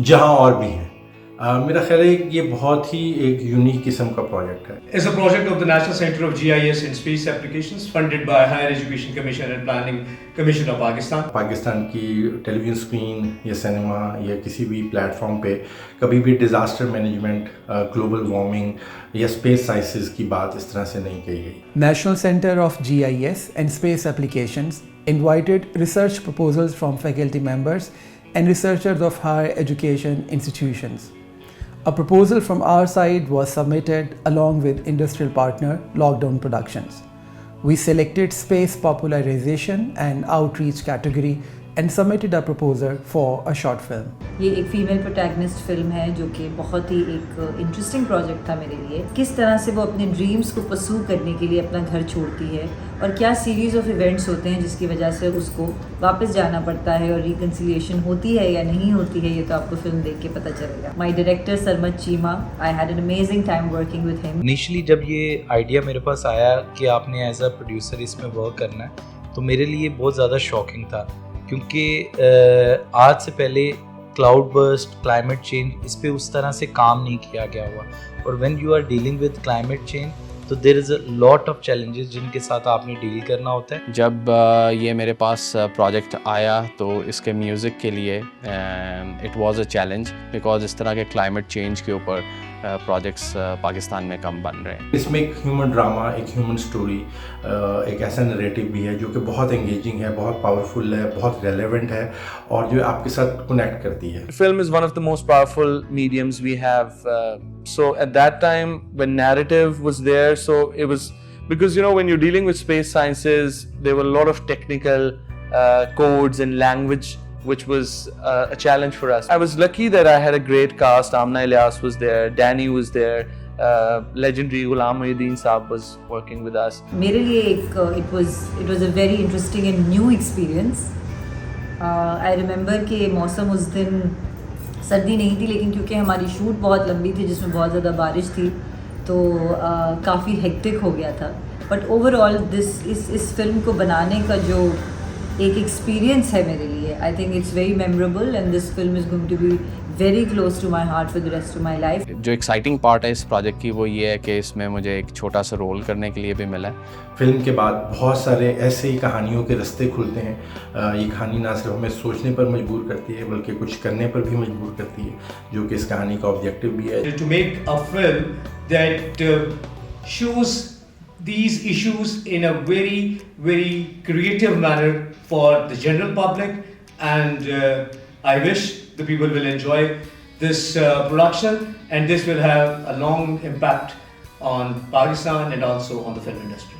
जहाँ और भी हैं। मेरा ख्याल है कि ये बहुत ही एक यूनिक किस्म का प्रोजेक्ट है। It's a project of the National Center of GIS and Space Applications funded by Higher Education Commission and Planning Commission of Pakistan. Pakistan की टेलीविज़न स्क्रीन या सिनेमा या किसी भी प्लेटफॉर्म पे कभी भी डिज़ास्टर मैनेजमेंट, ग्लोबल वार्मिंग या स्पेस साइंसेस की बात इस तरह से नहीं कही गई। National Center of GIS and Space Applications invited research proposals from faculty members and researchers of higher education institutions. A proposal from our side was submitted along with industrial partner Lockdown Productions. We selected space popularization and outreach category and submitted a proposal for a short film. ये एक female protagonist film है जो कि बहुत ही एक interesting project था मेरे लिए। किस तरह से वो अपने ड्रीम्स को परस्यू करने के लिए अपना घर छोड़ती है और क्या सीरीज ऑफ इवेंट्स होते हैं जिसकी वजह से उसको वापस जाना पड़ता है और रिकन्सिलिएशन होती है या नहीं होती है, ये तो आपको फिल्म देख के पता चलेगा। My director Sarmad Cheema, I had an amazing time working with him. Initially जब ये आइडिया मेरे पास आया कि आपने एज अ प्रोड्यूसर इसमें वर्क करना है, तो मेरे लिए बहुत ज़्यादा शॉकिंग था, क्योंकि आज से पहले क्लाउड बर्स्ट, क्लाइमेट चेंज, इस पे उस तरह से काम नहीं किया गया हुआ। और when you are dealing with climate change, तो there is a lot of challenges जिनके साथ आपने डील करना होता है। जब ये मेरे पास प्रोजेक्ट आया तो इसके म्यूज़िक के लिए it was a challenge, because इस तरह के क्लाइमेट चेंज के ऊपर प्रोजेक्ट्स पाकिस्तान में कम बन रहे हैं। इसमें एक ह्यूमन ड्रामा, एक ह्यूमन स्टोरी, एक ऐसा नरेटिव भी है जो कि बहुत एंगेजिंग है, बहुत पावरफुल है, बहुत रेलेवेंट है और जो आपके साथ कनेक्ट करती है। Film is one of the most powerful mediums we have. So at that time, when narrative was there, so it was because when you're dealing with space sciences, there were a lot of technical codes and language, which was a challenge for us. I was lucky that I had a great cast. Amna Ilyas was there, Danny was there, legendary Ghulam Muhyiddin Saab was working with us. मेरे लिए it was a very interesting and new experience. I remember कि मौसम उस दिन सर्दी नहीं थी, लेकिन क्योंकि हमारी शूट बहुत लंबी थी जिसमें बहुत ज़्यादा बारिश थी, तो काफ़ी हेक्टिक हो गया था। बट ओवरऑल इस फिल्म को बनाने का जो एक एक्सपीरियंस है मेरे लिए, I think it's very memorable and this film is going to be very close to my heart for the rest of my life. जो एक्साइटिंग पार्ट है इस प्रोजेक्ट की वो ये है कि इसमें मुझे एक छोटा सा रोल करने के लिए भी मिला है। फिल्म के बाद बहुत सारे ऐसे ही कहानियों के रास्ते खुलते हैं। ये कहानी ना सिर्फ हमें सोचने पर मजबूर करती है बल्कि कुछ करने पर भी मजबूर करती है, जो कि इस कहानी का ऑब्जेक्टिव भी है। To make a film that shows these issues in a very, very creative manner for the general public, and I wish the people will enjoy this production, and this will have a long impact on Pakistan and also on the film industry.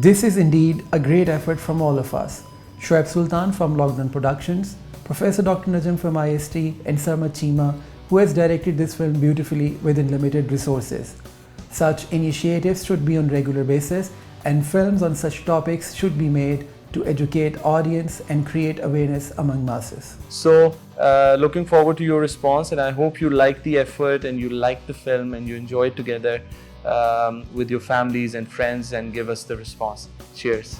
This is indeed a great effort from all of us. Shoaib Sultan from Lockdown Productions, Professor Dr. Najm from IST, and Sarmad Chima, who has directed this film beautifully within limited resources. Such initiatives should be on regular basis, and films on such topics should be made to educate audience and create awareness among masses. So looking forward to your response, and I hope you like the effort and you like the film and you enjoy it together with your families and friends, and give us the response. Cheers.